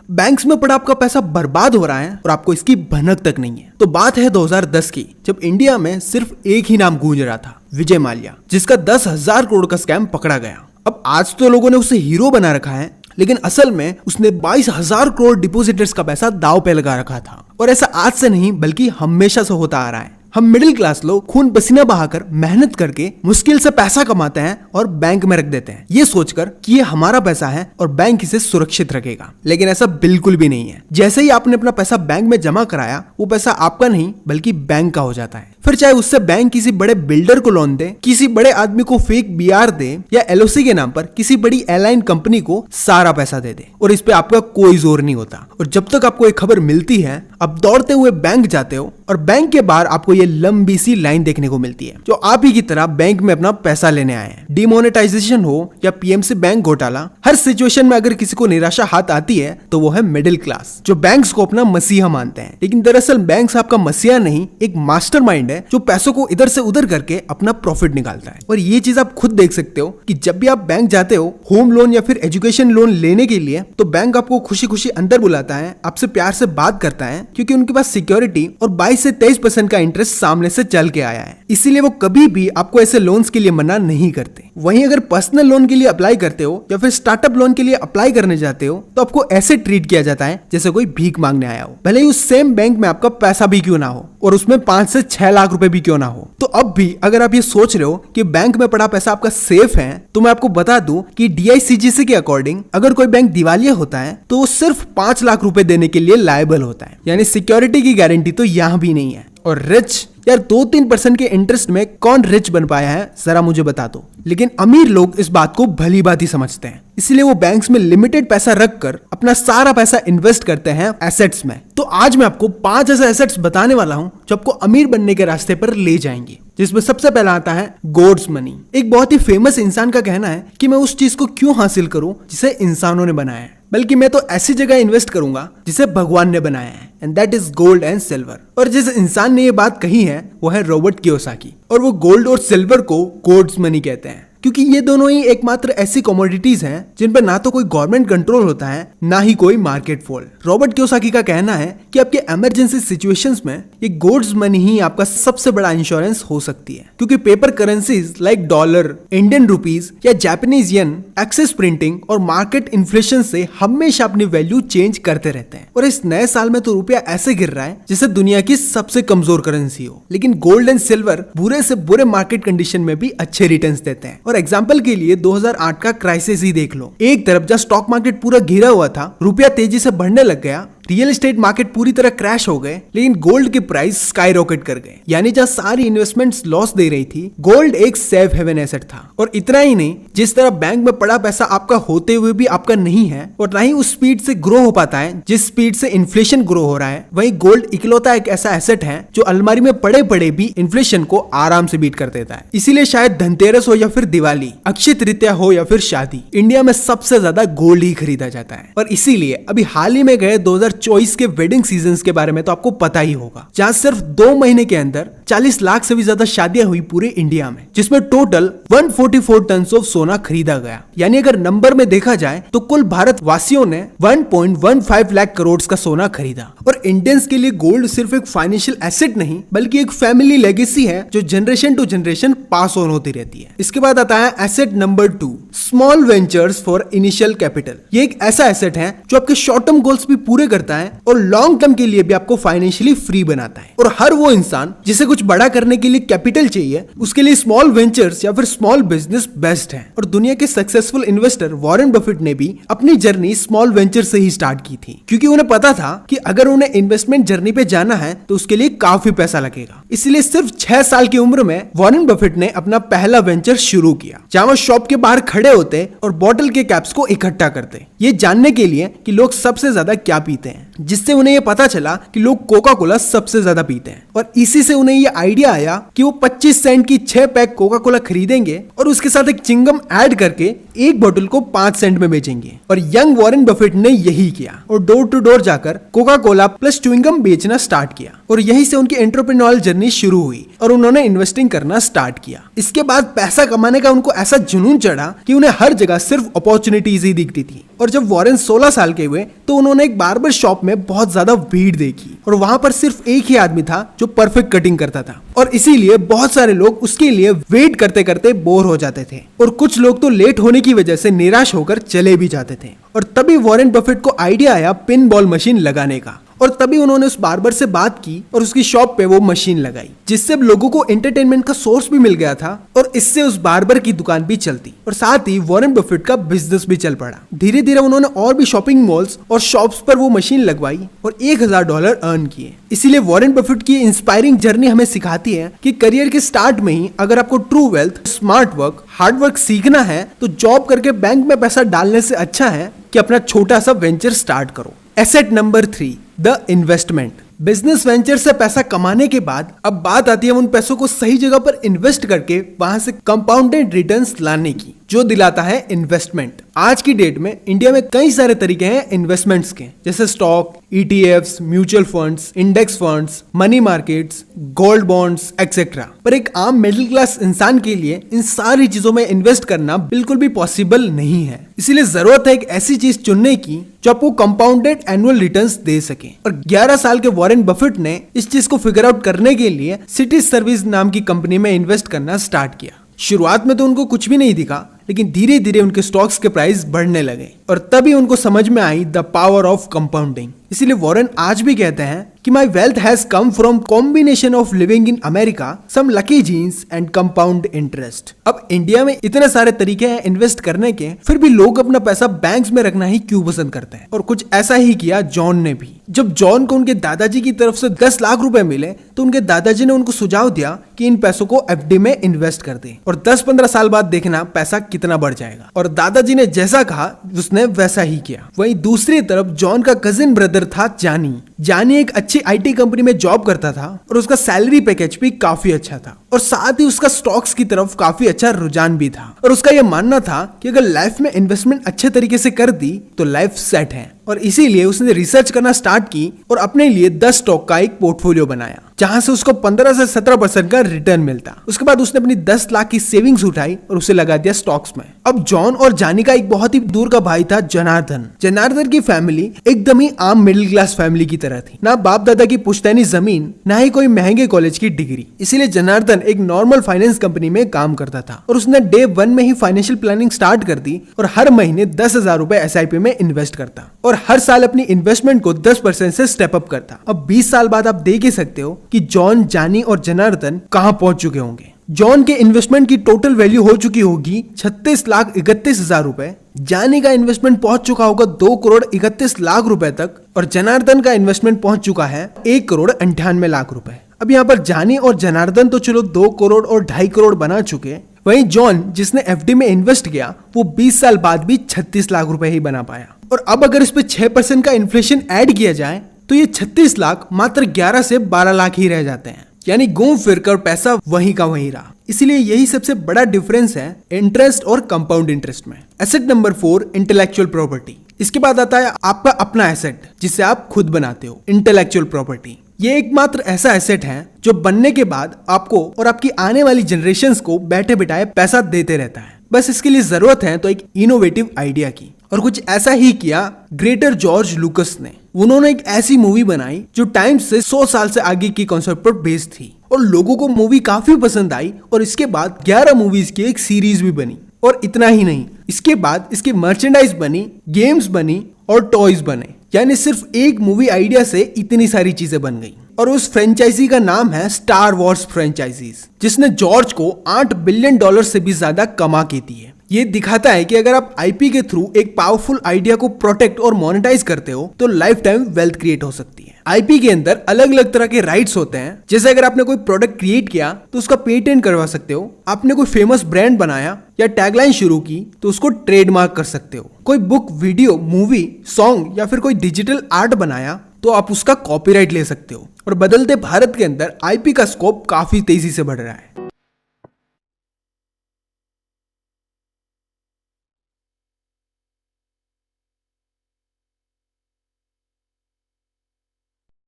Banks में पड़ा आपका पैसा बर्बाद हो रहा है और आपको इसकी भनक तक नहीं है। तो बात है 2010 की, जब इंडिया में सिर्फ एक ही नाम गूंज रहा था, विजय माल्या, जिसका 10,000 करोड़ का स्कैम पकड़ा गया। अब आज तो लोगों ने उसे हीरो बना रखा है, लेकिन असल में उसने 22,000 करोड़ डिपॉजिटर्स का पैसा दांव पे लगा रखा था। और ऐसा आज से नहीं बल्कि हमेशा से होता आ रहा है। हम मिडिल क्लास लोग खून पसीना बहाकर मेहनत करके मुश्किल से पैसा कमाते हैं और बैंक में रख देते हैं, ये सोचकर कि ये हमारा पैसा है और बैंक इसे सुरक्षित रखेगा। लेकिन ऐसा बिल्कुल भी नहीं है। जैसे ही आपने अपना पैसा बैंक में जमा कराया, वो पैसा आपका नहीं बल्कि बैंक का हो जाता है। फिर चाहे उससे बैंक किसी बड़े बिल्डर को लोन दे, किसी बड़े आदमी को फेक बीआर दे, या एलओसी के नाम पर किसी बड़ी एयरलाइन कंपनी को सारा पैसा दे दे, और इस पे आपका कोई जोर नहीं होता। और जब तक आपको एक खबर मिलती है, आप दौड़ते हुए बैंक जाते हो और बैंक के बाहर आपको ये लंबी सी लाइन देखने को मिलती है, जो आप ही की तरह बैंक में अपना पैसा लेने आए हैं। डिमोनेटाइजेशन हो या पीएमसी बैंक घोटाला, हर सिचुएशन में अगर किसी को निराशा हाथ आती है तो वो है मिडिल क्लास, जो बैंक्स को अपना मसीहा मानते हैं। लेकिन दरअसल बैंक्स आपका मसीहा नहीं, एक मास्टरमाइंड है जो पैसों को इधर से उधर करके अपना प्रॉफिट निकालता है। और ये चीज आप खुद देख सकते हो कि जब भी आप बैंक जाते हो होम लोन या फिर एजुकेशन लोन लेने के लिए, तो बैंक आपको खुशी खुशी अंदर बुलाता है, आपसे प्यार से बात करता है, क्योंकि उनके पास सिक्योरिटी और 22 से 23% का इंटरेस्ट सामने से चल के आया है। इसीलिए वो कभी भी आपको ऐसे लोन्स के लिए मना नहीं करते। वहीं अगर पर्सनल लोन के लिए अप्लाई करते हो या फिर स्टार्टअप लोन के लिए अप्लाई करने जाते हो, तो आपको ऐसे ट्रीट किया जाता है जैसे कोई भीख मांगने आया हो, भले ही उस सेम बैंक में आपका पैसा भी क्यों ना हो और उसमें 5 से 6 लाख रुपए भी क्यों ना हो। तो अब भी अगर आप ये सोच रहे हो कि बैंक में पड़ा पैसा आपका सेफ है, तो मैं आपको बता दूं कि DICGC के अकॉर्डिंग अगर कोई बैंक दिवालिया होता है तो वो सिर्फ 5 लाख रुपए देने के लिए लायबल होता है। यानी सिक्योरिटी की गारंटी तो यहाँ भी नहीं है। और रिच यार 2-3% के इंटरेस्ट में कौन रिच बन पाया है, जरा मुझे बता दो। लेकिन अमीर लोग इस बात को भली भांति समझते हैं, इसलिए वो बैंक्स में लिमिटेड पैसा रखकर अपना सारा पैसा इन्वेस्ट करते हैं एसेट्स में। तो आज मैं आपको 5 ऐसे एसेट्स बताने वाला हूं जो आपको अमीर बनने के रास्ते पर ले जाएंगे, जिसमें सबसे पहला आता है गोड्स मनी। एक बहुत ही फेमस इंसान का कहना है कि मैं उस चीज को क्यों हासिल करूं जिसे इंसानों ने बनाया है, बल्कि मैं तो ऐसी जगह इन्वेस्ट करूंगा जिसे भगवान ने बनाया है, and that is gold and silver. और जिस इंसान ने ये बात कही है वो है रॉबर्ट कियोसाकी, और वो गोल्ड और सिल्वर को गोड्स मनी कहते हैं, क्योंकि ये दोनों ही एकमात्र ऐसी कमोडिटीज हैं जिन पर ना तो कोई गवर्नमेंट कंट्रोल होता है, ना ही कोई मार्केट फॉल। रॉबर्ट कियोसाकी का कहना है कि आपके इमरजेंसी सिचुएशंस में ये गोल्ड्स मनी ही आपका सबसे बड़ा इंश्योरेंस हो सकती है, क्योंकि paper currencies like dollar, Indian rupees या जापानीज येन एक्सेस प्रिंटिंग और मार्केट इन्फ्लेशन से हमेशा अपनी वैल्यू चेंज करते रहते हैं। और इस नए साल में तो रुपया ऐसे गिर रहा है जैसे दुनिया की सबसे कमजोर करेंसी हो। लेकिन गोल्ड एंड सिल्वर बुरे से बुरे मार्केट कंडीशन में भी अच्छे रिटर्न्स देते हैं। और एग्जांपल के लिए 2008 का क्राइसिस ही देख लो। एक तरफ जब स्टॉक मार्केट पूरा घिरा हुआ था, रुपया तेजी से बढ़ने लग गया, रियल एस्टेट मार्केट पूरी तरह क्रैश हो गए, लेकिन गोल्ड के प्राइस स्काई रॉकेट कर गए। यानी जहां सारी इन्वेस्टमेंट्स लॉस दे रही थी, गोल्ड एक सेफ हेवन एसेट था। और इतना ही नहीं, जिस तरह बैंक में पड़ा पैसा आपका होते हुए भी आपका नहीं है और ना ही उस स्पीड से ग्रो हो पाता है जिस स्पीड से इन्फ्लेशन ग्रो हो रहा है, वहीं गोल्ड इकलौता एक ऐसा एसेट है जो अलमारी में पड़े पड़े भी इन्फ्लेशन को आराम से बीट कर देता है। इसीलिए शायद धनतेरस हो या फिर दिवाली, अक्षय तृतीया हो या फिर शादी, इंडिया में सबसे ज्यादा गोल्ड ही खरीदा जाता है। और इसीलिए अभी हाल ही में गए 2024 के वेडिंग सीजन के बारे में तो आपको पता ही होगा, जहां सिर्फ 2 महीने के अंदर 40 लाख से भी ज्यादा शादियां हुई पूरे इंडिया में, जिसमें टोटल 144 टन ऑफ सोना खरीदा गया। यानी अगर नंबर में देखा जाए तो कुल भारतवासियों ने 1.15 लाख करोड़ का सोना खरीदा। और इंडियंस के लिए गोल्ड सिर्फ एक फाइनेंशियल एसेट नहीं बल्कि एक फैमिली लेगेसी है जो generation to generation pass on होती रहती है। इसके बाद आता है asset number 2, small ventures for initial capital. ये एक ऐसा एसेट है जो आपके शॉर्ट टर्म गोल्स भी पूरे करता है और लॉन्ग टर्म के लिए भी आपको फाइनेंशियली फ्री बनाता है। और हर वो इंसान जिसे कुछ बड़ा करने के लिए कैपिटल चाहिए, उसके लिए स्मॉल वेंचर्स या फिर स्मॉल बिजनेस बेस्ट है। और दुनिया के सक्सेसफुल इन्वेस्टर वॉरेन बफेट ने भी अपनी जर्नी स्मॉल वेंचर से ही स्टार्ट की थी, क्योंकि उन्हें पता था कि अगर उन्हें इन्वेस्टमेंट जर्नी पे जाना है तो उसके लिए काफी पैसा लगेगा। इसलिए सिर्फ 6 साल की उम्र में वॉरेन बफेट ने अपना पहला वेंचर शुरू किया, जहां वो शॉप के बाहर खड़े होते और बोतल के कैप्स को इकट्ठा करते, ये जानने के लिए कि लोग सबसे ज्यादा क्या पीते हैं, जिससे उन्हें ये पता चला कि लोग कोका कोला सबसे ज्यादा पीते हैं। और इसी से उन्हें ये आइडिया आया कि वो 25 सेंट की 6 पैक कोका कोला खरीदेंगे और उसके साथ एक चिंगम ऐड करके एक बोतल को 5 सेंट में बेचेंगे। और यंग वॉरेन बफेट ने यही किया और डोर टू डोर जाकर कोका कोला प्लस च्युइंगम बेचना स्टार्ट किया। और यहीं से उनकी एंटरप्रेन्योरियल जर्नी शुरू हुई और उन्होंने इन्वेस्टिंग करना स्टार्ट किया। इसके बाद पैसा कमाने का उनको ऐसा जुनून चढ़ा कि उन्हें हर जगह सिर्फ अपॉर्चुनिटीज ही दिखती थी। और जब वॉरेन 16 साल के हुए तो उन्होंने एक बार्बर शॉप में बहुत ज्यादा भीड़ देखी और वहां पर सिर्फ एक ही आदमी था जो परफेक्ट कटिंग करता था और इसीलिए बहुत सारे लोग उसके लिए वेट करते करते बोर हो जाते थे और कुछ लोग तो लेट होने की वजह से निराश होकर चले भी जाते थे। और तभी वॉरेन बफेट को आइडिया आया पिन बॉल मशीन लगाने का और तभी उन्होंने उस बार्बर से बात की और उसकी शॉप पे वो मशीन लगाई, जिससे अब लोगों को एंटरटेनमेंट का सोर्स भी मिल गया था और इससे उस बार्बर की दुकान भी चलती और साथ ही वॉरेन बफेट का बिजनेस भी चल पड़ा। धीरे धीरे उन्होंने और भी शॉपिंग मॉल्स और शॉप्स पर वो मशीन लगवाई और $1000 अर्न किए। इसीलिए वॉरेन बफेट की इंस्पायरिंग जर्नी हमें सिखाती है कि करियर के स्टार्ट में ही अगर आपको true wealth, smart work, hard work सीखना है तो जॉब करके बैंक में पैसा डालने से अच्छा है कि अपना छोटा सा वेंचर स्टार्ट करो। Asset number 3, the investment. Business venture से पैसा कमाने के बाद अब बात आती है उन पैसों को सही जगह पर इन्वेस्ट करके वहां से कंपाउंडेड रिटर्न्स लाने की, जो दिलाता है इन्वेस्टमेंट। आज की डेट में इंडिया में कई सारे तरीके हैं इन्वेस्टमेंट्स के, जैसे stock, ETFs, mutual funds, index funds, money markets, gold bonds etcetera. पर एक आम मिडिल क्लास इंसान के लिए इन सारी चीजों में इन्वेस्ट करना बिल्कुल भी पॉसिबल नहीं है। इसीलिए जरूरत है एक ऐसी चीज चुनने की जो आपको कंपाउंडेड एनुअल रिटर्न्स दे सके। और 11 साल के वॉरेन बफेट ने इस चीज को फिगर आउट करने के लिए सिटी सर्विस नाम की कंपनी में इन्वेस्ट करना स्टार्ट किया। शुरुआत में तो उनको कुछ भी नहीं दिखा, लेकिन धीरे धीरे उनके स्टॉक्स के प्राइस बढ़ने लगे और तभी उनको समझ में आई द पावर ऑफ कंपाउंडिंग। इसीलिए वॉरेन आज भी कहते हैं कि my wealth has come from combination of living in America, some lucky genes and compound interest. अब इंडिया में इतने सारे तरीके हैं इन्वेस्ट करने के, फिर भी लोग अपना पैसा बैंक्स में रखना ही क्यों पसंद करते हैं। और कुछ ऐसा ही किया जॉन ने भी। जब जॉन को उनके दादाजी की तरफ से 10 लाख रुपए मिले तो उनके दादाजी ने उनको सुझाव दिया कि इन पैसों को FD में इन्वेस्ट कर दे और 10-15 साल बाद देखना पैसा कितना बढ़ जाएगा। और दादाजी ने जैसा कहा उसने वैसा ही किया। वहीं दूसरी तरफ जॉन का कजिन ब्रदर था जानी एक अच्छी IT कंपनी में जॉब करता था और उसका सैलरी पैकेज भी काफी अच्छा था और साथ ही उसका स्टॉक्स की तरफ काफी अच्छा रुझान भी था। और उसका यह मानना था कि अगर लाइफ में इन्वेस्टमेंट अच्छे तरीके से कर दी तो लाइफ सेट है। और इसीलिए उसने रिसर्च करना स्टार्ट की और अपने लिए 10 स्टॉक का एक पोर्टफोलियो बनाया, जहां से उसको 15 से 17% का रिटर्न मिलता। उसके बाद उसने अपनी 10 लाख की सेविंग्स उठाई और उसे लगा दिया स्टॉक्स में। अब जॉन और जानी का एक बहुत ही दूर का भाई था जनार्दन की फैमिली एकदम ही आम मिडिल क्लास फैमिली की तरह थी। ना बाप दादा की पुश्तैनी जमीन, ना ही कोई महंगे कॉलेज की डिग्री। इसीलिए जनार्दन एक नॉर्मल फाइनेंस कंपनी में काम करता था और उसने डे 1 में ही फाइनेंशियल प्लानिंग स्टार्ट कर दी और हर महीने 10,000 रुपए SIP में इन्वेस्ट करता और हर साल अपनी इन्वेस्टमेंट को 10% से स्टेप अप करता। अब 20 साल बाद आप देख ही सकते हो कि जॉन, जानी और जनार्दन कहां पहुंच चुके होंगे। जॉन के इन्वेस्टमेंट की टोटल वैल्यू हो चुकी होगी 36,31,000 रुपए। जानी का इन्वेस्टमेंट पहुंच चुका होगा 2,31,00,000 रुपए तक और जनार्दन का इन्वेस्टमेंट पहुंच चुका है 1,98,00,000 रुपए। अब यहाँ पर जानी और जनार्दन तो चलो 2 करोड़ और 2.5 करोड़ बना चुके, वहीं जॉन जिसने FD में इन्वेस्ट किया वो 20 साल बाद भी 36 लाख रुपए ही बना पाया। और अब अगर इस पे 6% का इन्फ्लेशन ऐड किया जाए तो ये 36 लाख मात्र 11 से 12 लाख ही रह जाते हैं। यानी घूम फिर कर पैसा वहीं का वहीं रहा। इसीलिए यही सबसे बड़ा डिफरेंस है इंटरेस्ट और कंपाउंड इंटरेस्ट में। Asset number 4, intellectual property. इसके बाद आता है आपका अपना एसेट जिसे आप खुद बनाते हो, इंटेलेक्चुअल प्रॉपर्टी। ये एकमात्र ऐसा एसेट है जो बनने के बाद आपको और आपकी आने वाली जनरेशन्स को बैठे बिठाए पैसा देते रहता है। बस इसके लिए जरूरत है तो एक इनोवेटिव आइडिया की। और कुछ ऐसा ही किया ग्रेटर जॉर्ज लुकस ने। उन्होंने एक ऐसी मूवी बनाई जो टाइम से 100 साल से आगे की कॉन्सेप्ट पर बेस्ड थी और लोगों को मूवी काफी पसंद आई और इसके बाद 11 मूवीज की एक सीरीज भी बनी। और इतना ही नहीं, इसके बाद इसकी मर्चेंडाइज बनी, गेम्स बनी और टॉयज बने। यानी सिर्फ एक मूवी आइडिया से इतनी सारी चीजें बन गई। और उस फ्रेंचाइजी का नाम है स्टार वॉर्स फ्रेंचाइजीज, जिसने जॉर्ज को $8 बिलियन से भी ज्यादा कमा के दी है। ये दिखाता है कि अगर आप IP के थ्रू एक पावरफुल आइडिया को प्रोटेक्ट और मोनेटाइज करते हो तो लाइफ टाइम वेल्थ क्रिएट हो सकती है। IP के अंदर अलग अलग तरह के राइट्स होते हैं। जैसे अगर आपने कोई प्रोडक्ट क्रिएट किया तो उसका पेटेंट करवा सकते हो, आपने कोई फेमस ब्रांड बनाया या टैगलाइन शुरू की तो उसको ट्रेडमार्क कर सकते हो, कोई बुक, वीडियो, मूवी, सॉन्ग या फिर कोई डिजिटल आर्ट बनाया तो आप उसका कॉपीराइट ले सकते हो। और बदलते भारत के अंदर IP का स्कोप काफी तेजी से बढ़ रहा है।